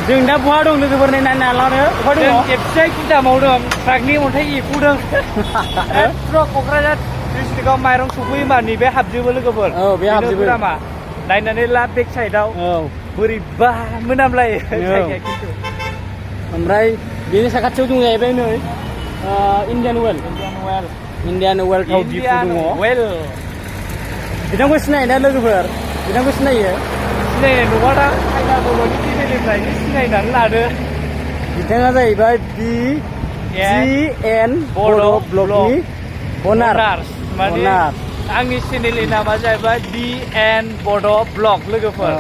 जों दा बहा दं लोगोफोर नै नालानो बहा दङ खेबसे खिन्थामाव दं ट्राकनि अन्थाइ एखुदों ट्रक क'क्राझार डिस्ट्रिक्टआव माइरं सफैयोमा नैबे हाबजोबो लोगोफोर औ बे हाबजोबो नामा नायनानै ला बेक साइडआव औ बोरैबा मोनामलायो जायगाया खिन्थु ओमफ्राय बेनि साखाथियाव दं जाहैबाय नै इन्डियान वेल थाव दिपु दङ बिथांखौ सिनायो ना लोगोफोर बिथांखौ सिनायो सिनायनाय नङा दा आयना बर'नि टिभिनिफ्रायनो सिनायनानै लादो बिथाङा जाहैबाय BGN बर' ब्लगनि अनार आंनि चेनेलनि नामा जाहैबाय BN बड' ब्लग लोगोफोर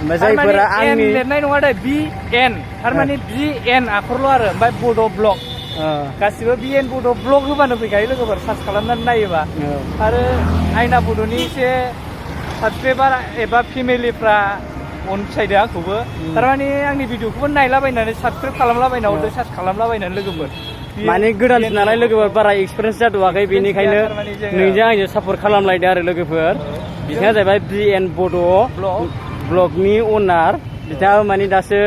ओमफ्राय जायफोरा आंनि लिरनाय नङा दे BN थारमाने BN आखरल' आरो ओमफ्राय बड' ब्लग गासिबो BN बड' ब्लग होबानो फैखायो लोगोफोर सार्च खालामनानै नायोबा आरो आयना बड'नि एसे साबसक्राइबार एबा फेमिलिफ्रा अनसायदो आंखौबो थारमाने आंनि भिडिअखौबो नायलाबायनानै साबसक्राइब खालामलाबायना हरदो सार्च खालामलाबायनानै लोगोफोर माने गोदानसो नालाय लोगोफोर बारा एक्सपिरियेन्स जाथ'वाखै बेनिखायनो नोंजों आंजों सापर्ट खालामलायदो आरो लोगोफोर बिथाङा जाहैबाय BN बड' ब्लगनि अनार बिथाङा माने दासो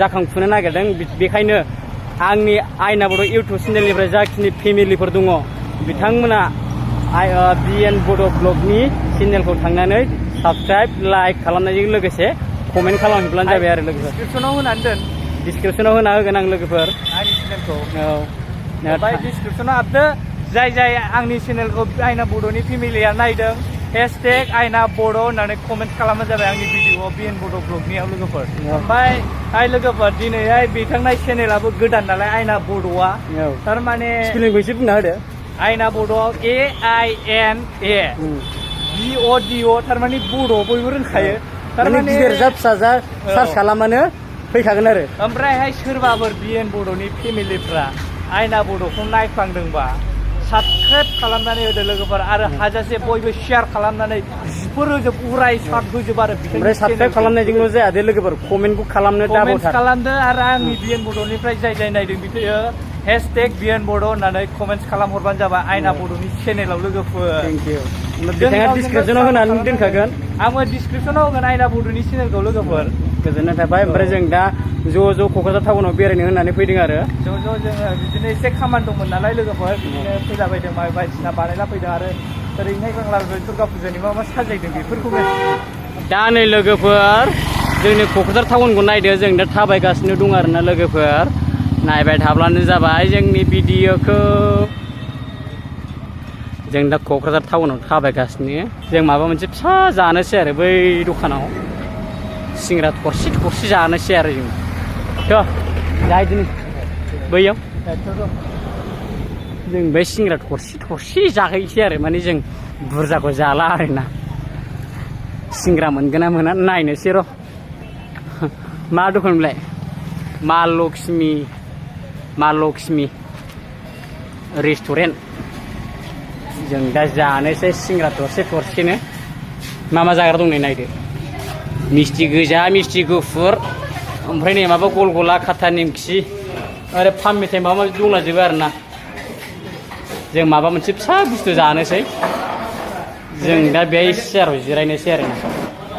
जाखांफुनो नागिरदों बेखायनो आंनि आयना बड' इउटुब चेनेलनिफ्राय जाखिनि फेमिलिफोर दङ बिथांमोना BN बड' ब्लगनि चेनेलखौ थांनानै साबसक्राइब लाइक खालामनायजों लोगोसे कमेन्ट खालामहैब्लानो जाबाय आरो लोगोफोर डिसक्रिपसनाव होनानै दोन डिसक्रिपसनाव होना होगोन आं लोगोफोर आंनि चेनेलखौ ओमफ्राय डिसक्रिपसनाव हाबदो जाय आंनि चेनेलखौ आयना बड'नि फेमिलिया नायदों हेशटेग आयना बड' होननानै कमेन्ट खालामबानो जाबाय आंनि भिडिअआव BN बड' ब्लगनियाव लोगोफोर ओमफ्राय लोगोफोर दिनैहाय बिथांनाय चेनेलाबो गोदान नालाय आयना बड'आ थारमाने स्पेलिंखौ एसे बुंना होदो आयना बड'आव AINA BODO थारमाने बड' बयबो रोंखायो थारमाने गिदिर जा फिसा जा सार्च खालामानो फैखागोन आरो ओमफ्रायहाय सोरबाफोर BN बड'नि फेमिलिफ्रा आयना बड'खौ नायफ्लांदोंबा साबसक्राइब खालामनानै होदो लोगोफोर आरो हाजासे बयबो शेयार खालामनानै जिफोर होजोब उराय सर्ट होजोब आरो ओमफ्राय साबसक्राइब खालामनायजोंल' जाया दे लोगोफोर कमेन्टखौ खालामनो दाबावथार खालामदो आरो आंनि BN बड'निफ्राय जाय नायदों बियो हेशटेग BN बड' होननानै कमेन्ट खालामहरबानो जाबाय आयना बड'नि चेनेलाव लोगोफोर थेंक इउ बिथाङा डिसक्रिपसनाव होनानै दोनखागोन आंबो डिसक्रिपसनाव होगोन आयना बड'नि चेनेलखौ लोगोफोर गोजोननाय थाबाय ओमफ्राय जों दा ज' क'क्राझार टाउनाव बेरायनो होननानै फैदों आरो ज' जोङो बिदिनो एसे खामानि दंमोन नालाय लोगोफोर बिदिनो फैलाबायदों बायदिसिना बानायला फैदों आरो ओरैहाय बांला दुर्गा फुजानि मा साजायदों बेफोरखौनो दा नै लोगोफोर जोंनि क'क्राझार टाउनखौ नायदो जों दा थाबायगासिनो दं आरोना लोगोफोर नायबाय थाब्लानो जाबाय जोंनि भिडिअखौ जों दा क'क्राझार टाउनाव थाबायगासिनो जों माबा मोनसे फिसा जानोसै आरो बै दखानाव सिंग्रा थरसे जानोसै आरो जों जाहैदिनो बैयाव जों बे सिंग्रा थरसे जाहैसै आरो माने जों बुरजाखौ जाला आरोना सिंग्रा मोनगोन ना मोना नायनोसै र' मा दखानलाय मा लक्ष्मी रेस्टुरेन्ट जों दा जानोसै सिंग्रा थरसेनो मा जाग्रा दं नै नायदो मिस्थि गोजा मिस्थि गुफुर ओमफ्राय नै माबा गल गला खाथा निमखि आरो पान मेथाइ माबा माबि दंलाजोबो आरोना जों माबा मोनसे फिसा बुस्थु जानोसै जों दा बेहाय सियाराव जिरायनोसै आरोना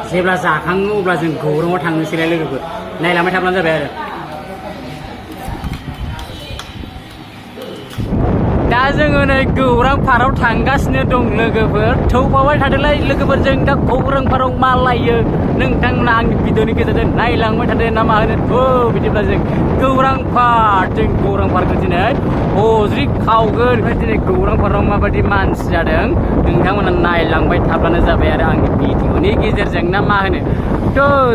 जेब्ला जाखाङो अब्ला जों गौराङाव थांनोसैलाय लोगोफोर नायलांबाय थाब्लानो जाबाय आरो दा जोङो नै गौरां पार्कआव थांगासिनो दं लोगोफोर थौफाबाय थादोलाय लोगोफोर जों दा गौरां पार्कआव मा लायो नोंथांमोना आंनि भिडिअनि गेजेरजों नायलांबाय थादो ना मा होनो बिदिब्ला जों गौरां पार्कखौ दिनै हज्रि खावगोन दिनै गौरां पार्कआव माबायदि मानसि जादों नोंथांमोना नायलांबाय थाब्लानो जाबाय आरो आंनि भिडिअनि गेजेरजों ना मा होनो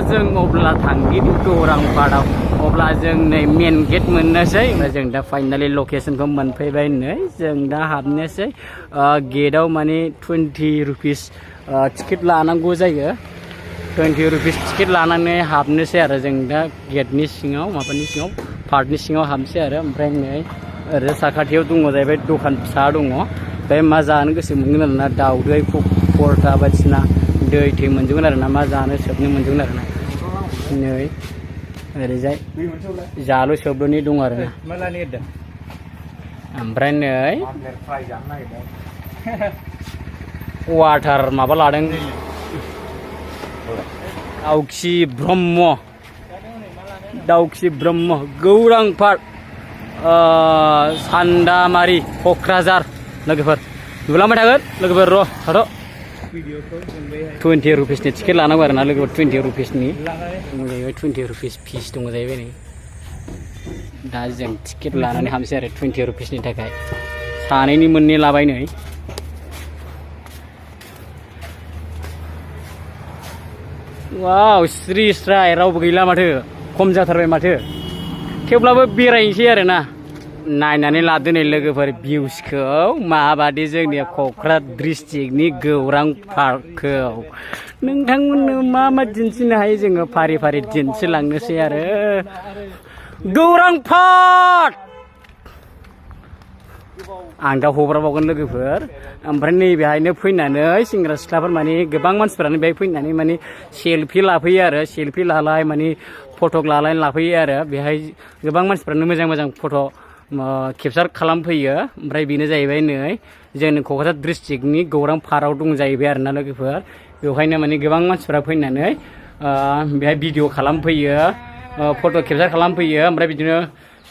जों अब्ला थांदिनि गौरां पार्कआव अब्ला जों नै मेन गेट मोननोसै ओमफ्राय जों दा फाइनालि लकेसनखौ मोनफैबाय नै जों दा हाबनोसै गेटआव माने 20 रुपिस टिकेट लानांगौ जायो 20 रुपिस टिकेट लानानै हाबनोसै आरो जों दा गेटनि सिङाव पार्कनि सिङाव हाबनोसै आरो ओमफ्राय नै ओरै साखाथियाव दङ जाहैबाय दखान फिसा दङ बे मा जानो गोसो मोनगोन आरोना दाउदै परथा बायदिसिना दै मोनजोबगोन आरोना मा जानो सोबनो मोनजोबगोन आरोना नै ओरैजाय जालु सोबलुनि दं आरोना ओमफ्राय नै वाटार माबा लादों आवखि ब्रह्म दाउखि ब्रह्म गौरां पार्क सान्दामारि क'क्राझार लोगोफोर नुलांबाय थागोन लोगोफोर र' थाथ' 20 रुपिसनि टिकेट लानांगौ आरोना लोगोफोर 20 रुपिसनि जाहैबाय 20 रुपिस फिस दङ जाहैबाय नै दा जों टिकेट लानानै हाबसै आरो 20 रुपिसनि थाखाय सानैनि मोननै लाबाय नै वाव स्रि स्राय रावबो गैला माथो खम जाथारबाय माथो थेवब्लाबो बेरायनोसै आरोना नायनानै लादो नै लोगोफोर भिउसखौ माबादि जोंनि क'क्राझार डिस्ट्रिक्टनि गौरां पार्कखौ नोंथांमोननो मा मा दिन्थिनो हायो जोङो फारि फारि दिन्थिलांनोसै आरो गौरां पार्क आं दा हब्राबावगोन लोगोफोर ओमफ्राय नैबेहायनो फैनानै सेंग्रा सिख्लाफोर माने गोबां मानसिफोरानो बेहाय फैनानै माने सेलफि लाफैयो आरो सेलफि लालाय माने फटक लालाय लाफैयो आरो बेहाय गोबां मानसिफोरानो मोजां मोजां फट' केपचार खालामफैयो ओमफ्राय बेनो जाहैबाय नै जोंनि क'क्राझार डिस्ट्रिक्टनि गौरां पार्कआव दं जाहैबाय आरोना लोगोफोर बेवहायनो माने गोबां मानसिफोरा फैनानै बेहाय भिडिअ खालामफैयो फट' केपचार खालामफैयो ओमफ्राय बिदिनो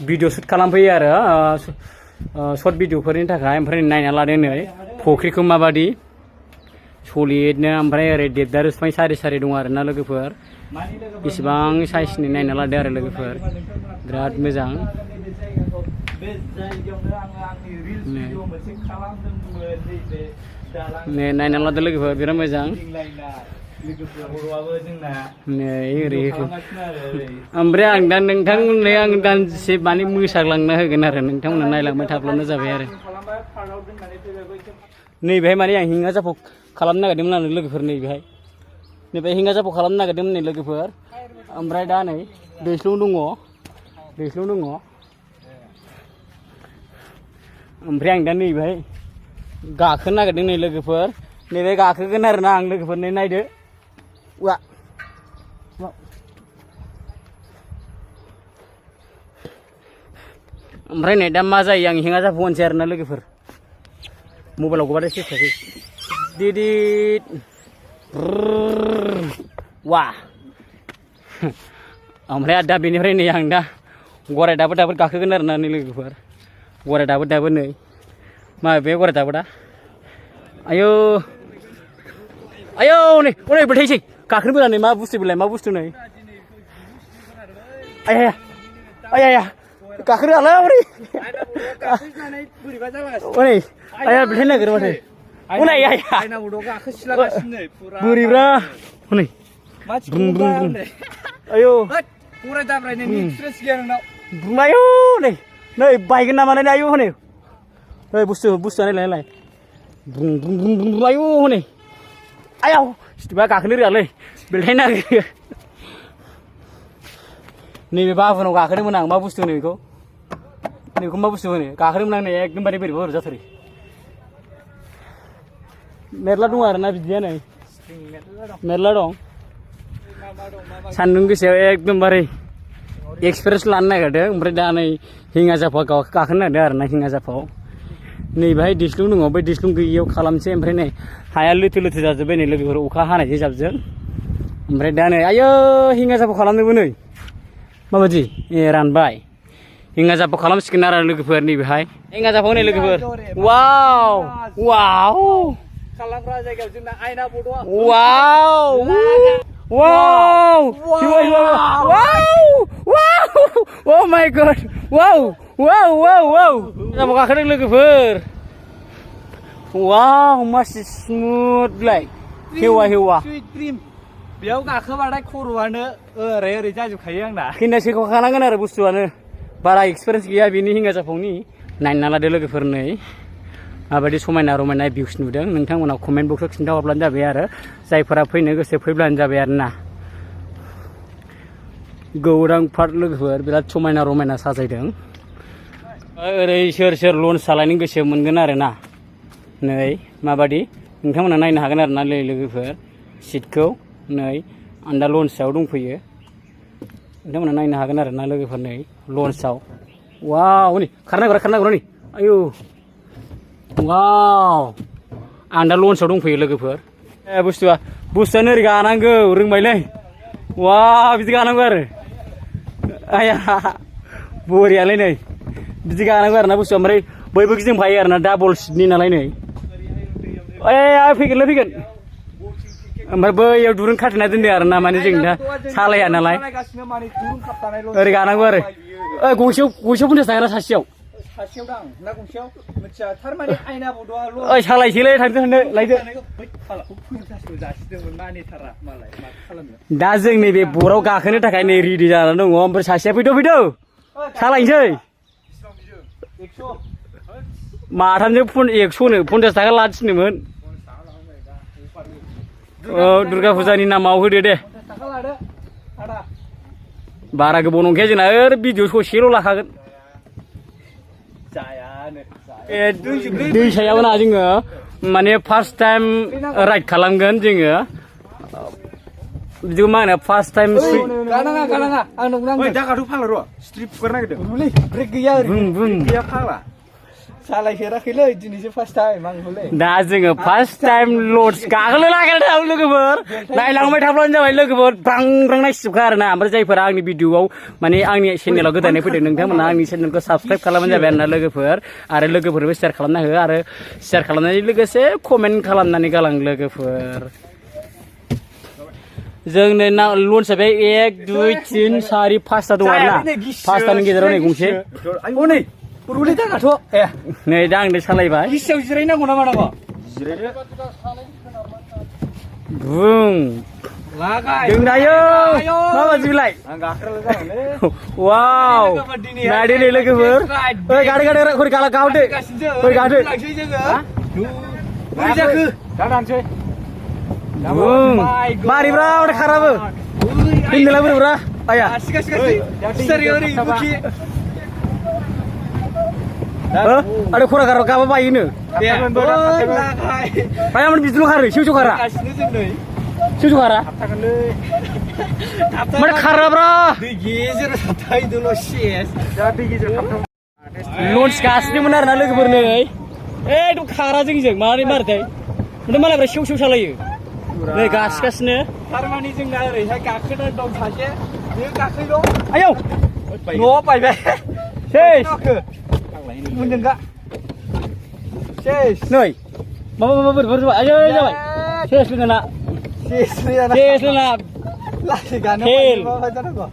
भिडिअ शुट खालामफैयो आरो सर्ट भिडिअफोरनि थाखाय ओमफ्राय नायना लादो नै फुख्रिखौ माबादि सलिडनो ओमफ्राय ओरै देबदारु बिफां सारि सारि दं आरोना लोगोफोर बेसेबां साइसनि नायना लादो आरो लोगोफोर बिराद मोजां नै नायना लादो लोगोफोर बिराद मोजां नै ओरै ओमफ्राय आं दा नोंथांमोननो आं दानसे माने मोसाग्लांना होगोन आरो नोंथांमोननो नायलांबाय थाब्लानो जाबाय आरो नैबेहाय माने आं हिंगा जाफाव खालामनो नागिरदोंमोन आरो लोगोफोर नैबे हिंगा जाफाव खालामनो नागिरदोंमोन नै लोगोफोर ओमफ्राय दा नै दैस्लुं दङ ओमफ्राय आं दा नैबेहाय गाखोनो नागिरदों नै लोगोफोर नैबे गाखोगोन आरोना आं लोगोफोर नै नायदो वा ओमफ्राय नै दा मा जायो आं हेंगा जाफावनोसै आरोना लोगोफोर मबाइलाव गबाथाय सेस्टासै दिदिद वा ओमफ्राय दा बेनिफ्राय नै आं दा गराय दाबो गाखोगोन आरोना नै लोगोफोर गराय दाबो नै मा बे गराय दाबो दा आयौ नै हनै बोथायसै गाखोनो बोला नै मा बुस्थु बेलाय मा बुस्थु नै आया गाखोनो हाला हनै आया बेथायनो नागिरो माथो हनै बोरैब्रा हनै आयौ आयौ नै बायगोन नामा नै आयौ हनै बुस्थुआ नायलाय आयौ हनै आयाव सिथिबा गाखोनो रोङालै बेलथायनो नागिरो नैबे बाबुनाव गाखोदोंमोन आं मा बुस्थु होनो बेखौ मा बुस्थु होनो गाखोदोंमोन आं नै एकदमबारे बोरैबा बोरैबा जाथारो मेरला दं आरोना बिदिया नै मेरला दं सान्दुं गोसायाव एकदमबारे एक्सपिरियेन्स लानो नागिरदों ओमफ्राय दा नै हिंगा जाफाव गाखोनो नागिरदों आरोना हिंगा जाफाव नैबेहाय दैस्लुं दङ बै दैस्लुं गैयियाव खालामसै ओमफ्राय नै हाया लोथो जाजोब्बाय नै लोगोफोर अखा हानायजों जाबजों ओमफ्राय दा नै आयौ हिंगा जाफाव खालामनोबो नै माबायदि रानबाय हिंगा जाफाव खालामसिगोन आरो लोगोफोर नैबेहाय हिंगा जाफाव नै लोगोफोर वाव खालामग्रा जायगायाव जोंना आयना बड'आ वाव oh my god wow जाफाव गाखोदों लोगोफोर वाव मासि स्मुथ लाइक हेवा बेयाव गाखोबाथाय खर'आनो ओरै जाजोबखायो आंना खैना सोखानांगोन आरो बुस्थुआनो बारा एक्सपिरियेन्स गैया बेनि हिंगा जाफावनि नायना लादो लोगोफोर नै माबायदि समायना रमायना भिउस नुदों नोंथांमोनाव कमेन्ट बक्सआव खिन्थाहरब्लानो जाबाय आरो जायफोरा फैनो गोसो फैब्लानो जाबाय आरोना गौरां पार्क लोगोफोर बिराद समायना रमायना साजायदों ओरै सोर लन्च सालायनो गोसो मोनगोन आरोना नै माबादि नोंथांमोना नायनो हागोन आरोना लोगोफोर सिटखौ नै आं दा लन्चआव दंफैयो नोंथांमोना नायनो हागोन आरोना लोगोफोर नै लन्चआव वाव नै खारनांगौ नै आयौ वाव आं दा लन्चआव दंफैयो लोगोफोर बुस्थुआ ओरै गानांगौ रोंबायलै वाव बिदि गानांगौ आरो आया बरियालै नै बिदि गानांगौ आरोना बुस्थुआ ओमफ्राय बैबो गिदिंफायो आरोना डाबल सिटनि नालाय नै ओइ फैगोनलै फैगोन ओमफ्राय बैयाव दुरुं खाथेना दोनदों आरोना माने जों दा सालाया नालाय ओरै गानांगौ आरो ओइ गंसेयाव 50 थाखा सासेयाव सासेयाव दां ना गंसेयाव मिथिया थारमाने आयना बद'आल' ओइ सालायसैलै थांदो लायदो जासिदोंमोन मानिथारा मालाय माथो खालामनो दा जों नैबे बराव गाखोनो थाखाय नै रेडि जानानै दङ ओमफ्राय सासेया फैदो सालायनोसै 100 माथामजों 100नो 50 थाखा लानो थिनदोंमोन औ दुर्गा फुजानि नामाव होदो दे 50 थाखा लादो आदा बारा गोबाव नंखाया जोंना ओरै भिडिअ ससेल' लाखागोन जायानो दैसायाव ना जोङो माने फार्स्ट टाइम राइड खालामगोन जोङो बिदिखौ मा होनो फार्स्ट टाइम गानाङा आं नंगौ दागाथ' फाग्ला र' स्ट्रिप फुगार नागिरदों रुलै ब्रेक गैया बुं गैया फाग्ला सालायफेराखैलै दिनैसो फार्स्ट टाइम आं हले दा जोङो फार्स्ट टाइम लड्स गाखोनो नागिरदों लोगोफोर नायलांबाय थाब्लानो जाबाय लोगोफोर ब्रां ब्रां नायसिजोबखा आरोना ओमफ्राय जायफोरा आंनि भिडिअआव माने आंनि चेनेलाव गोदानै फैदों नोंथांमोना आंनि चेनेलखौ साबसक्राइब खालामबानो जाबाय आरोना लोगोफोर आरो लोगोफोरबो शेयार खालामना हो आरो शेयार खालामनायजों लोगोसे कमेन्ट खालामनानै गालां लोगोफोर जोंनो लन्चआ बे 1 2 3 4 5टा दं आरोना 5टानि गेजेराव नै गंसे नै रुलै दागाथ' नै दा आं सालायबाय गिसियाव जिरायनांगौ ना मानांगौ जिरायदो बुं लागाय जों दायो माबादि बिलाय आं गाखोराल' जागोनलै वाव नायदो नै लोगोफोर ओइ गादो ओरै गाला गावदो ओरै गादो बोरै जाखो दा दानसै बुं मारिब्रा ओरै खाराबो हिन्दोला बोरैब्रा आया सरि ओरै बुखि आरो खरा गारा गाबा बायोनो बायामोन बिदिल' खारो सेवसेव खारा सेवसेव खारा माने खाराब्रा दै गेजेराव थाबथाहैदोल' सेस दा दै गेजेराव थाब लन्च गासिनोमोन आरोना लोगोफोर नै एकदम खारा जोंजों मारै मारैथाय ओमफ्राय मालायफ्रा सेव सालायो नै गासिगासिनो थारमाने जोंना ओरैहाय गाखोना दं सासे बे गाखोल' आयौ न'आव बायबाय सेस मोनदोंगा सेस नै माबा बोरैबा आयौ जाबाय सेस लोंना सेस लोंना लासै गानो जानांगौ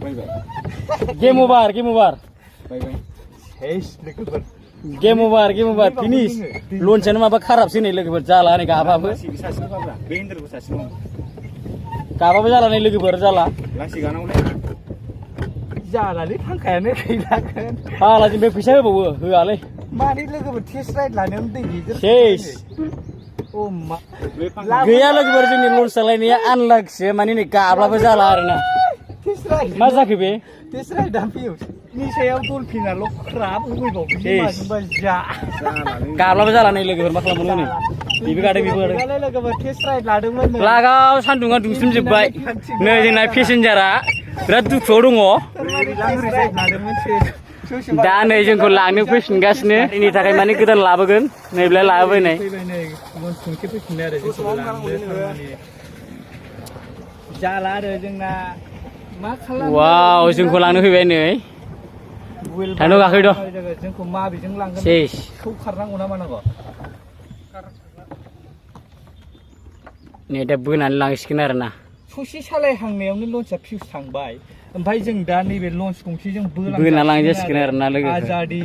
गेम अभार सेस लोगोफोर गेम अभार फिनिश लन्चआनो माबा खाराबसै नै लोगोफोर जाला नै गाबाबो सासेनो फाग्ला बे हिन्दोलबो सासेनो गाबाबो जाला नै लोगोफोर जाला लासै गानांगौलै जालालै फांखायानो गैलागोन फाला जों बे फैसा होबावो होआलै मानि लोगोफोर टेस्ट राइड लानायाव दै गेजेर सेस अ मा गैया लोगोफोर जोंनि लन्च सालायनाया आनलाखिसो माने नै गाब्लाबो जाला आरोना टेस्ट राइड मा जाखो बे टेस्ट राइडआ फैयो नि सायाव डलफिनाल' ख्राब होफैबावो जा गाब्लाबो जाला नै लोगोफोर मा खालामनो नै बेबो गादों लोगोफोर टेस्ट राइड लादोंमोन लागाव सान्दुङा दुंसोमजोबबाय नै जोंना पेसेन्जारा बिराद दुखुआव दङ दा नै जोंखौ लांनो फैफिनगासिनो बेनि थाखाय माने गोदान लाबोगोन नैब्ला लाबोबाय जाला आरो जोंना मा खालाम वाव जोंखौ लांनो फैबाय नै थांनो गाखै दं जोंखौ माबेजों लांगोन सेस खौ खारनांगौ ना मानांगौ नै दा बोनानै लांसिगोन आरोना ससे सालायहांनायावनो लन्चआ फिउस थांबाय ओमफ्राय जों दा नैबे लन्च गंसेजों बोना लांजासिगोन आरोना लोगो आजादि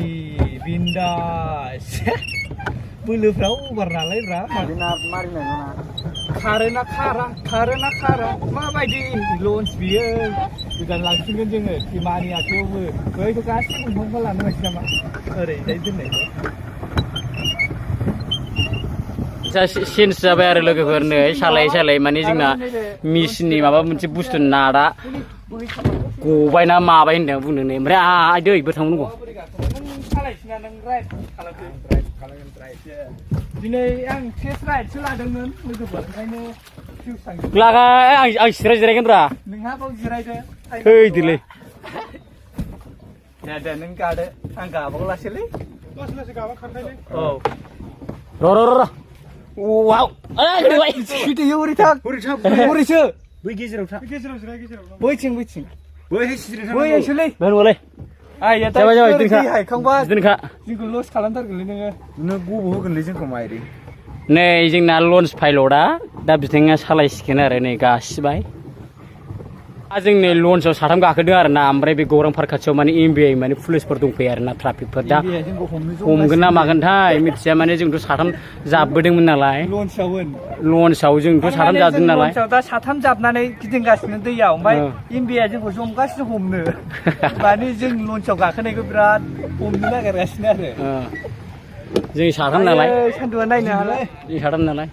बिन्दास बोलोफ्रा अभार नालाय ब्रा मारिनाय नङा खारोना खारा माबायदि लन्च बियो गोदान लांफिनगोन जोङो धिमानि आखायावबो बैखौ गासिबो दंफांखौ लानो हासै नामा ओरैजाय दोननायखौ चेन्ज जाबाय आरो लोगोफोर नै सालाय माने जोंना मेसिननि माबा मोनसे बुस्थु नादा गबाय ना माबाय होनदों बुंनो नै ओमफ्राय दैबो थांनांगौ दिनै आं टेस्ट राइडसो लादोंमोन लोगोफोर ओंखायनो फिउस थांदों लागा आं जिरायगोन रा नोंहा बाव जिरायदो थैदोलै दे नों गादो आं गाबाखौ लासैलै लासै गाबा खारखायलै औ र' वाव ओरै थां ओरैसो बै गेजेराव था बैथिं बै सिरि बै एसोलै बेनोलै आइया दा जाबाय जाबाय दै दिनखा हायखांबा दिनखा जोंखौ लस खालामथारगोनलै नोङो नों गबो होगोनलै जोंखौ माइरि नै जोंना लन्च पाइलटआ दा बिथाङा सालायसिगोन आरो नै गासिबाय जोंनि लन्चआव साथाम गाखोदों आरो ना ओमफ्राय बे गौरां पार्क खाथियाव माने एमबिआइ माने पुलिसफोर दंफैयो आरो ना ट्राफिकफोर दा जोंखौ हमनो हमगोन ना मागोनथाय मिथिया माने जोंथ' साथाम जाबबोदोंमोन नालाय लन्चआव जोंथ' साथाम जादों नालाय लन्चआव दा साथाम जाबनानै गिदिंगासिनो दैयाव ओमफ्राय एमबिआइ जोंखौ जमगासिनो हमनो माने जों लन्चआव गाखोनायखौ बिराद हमनो नागिरगासिनो आरो जों साथाम नालाय सान्दुंआ नायनो हालाय जों साथाम नालाय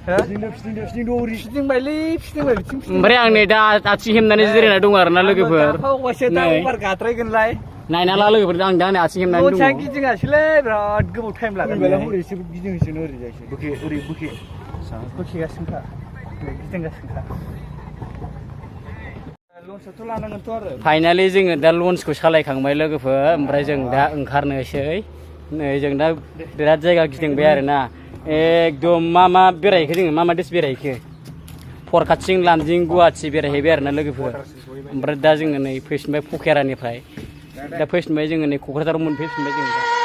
फिदिंबायलै फिदिंबाय बिथिं ओमफ्राय आं नै दा आथिं हेबनानै जिरायना दं आरो ना लोगोफोर दा अभार गाद्रायगोनलाय नायना ला लोगोफोर आं दा नै आथिं हेबनानै लन्चआ दङ गिदिङासैलै बिराद गोबाव टाइम लागोन ओरैसो गिदिंसोनो ओरै जायसै बोखे बोखेगासिनोखा गिदिंगासिनोखा लन्चआथ' लानांगोनथ' आरो फाइनालि जोङो दा लन्चखौ सालायखांबाय लोगोफोर ओमफ्राय जों दा ओंखारनोसै नै जों दा बिराद जायगा गिदिंबाय आरो ना एकदम मा बेरायखो जोङो मा देश बेरायखो फरकाथिं लामदिं गुवाहाटि बेरायहैबाय आरो ना लोगोफोर ओमफ्राय दा जोङो नै फैफिनबाय पकेरानिफ्राय दा फैफिनबाय जोङो नै क'क्राझाराव मोनफैफिनबाय जों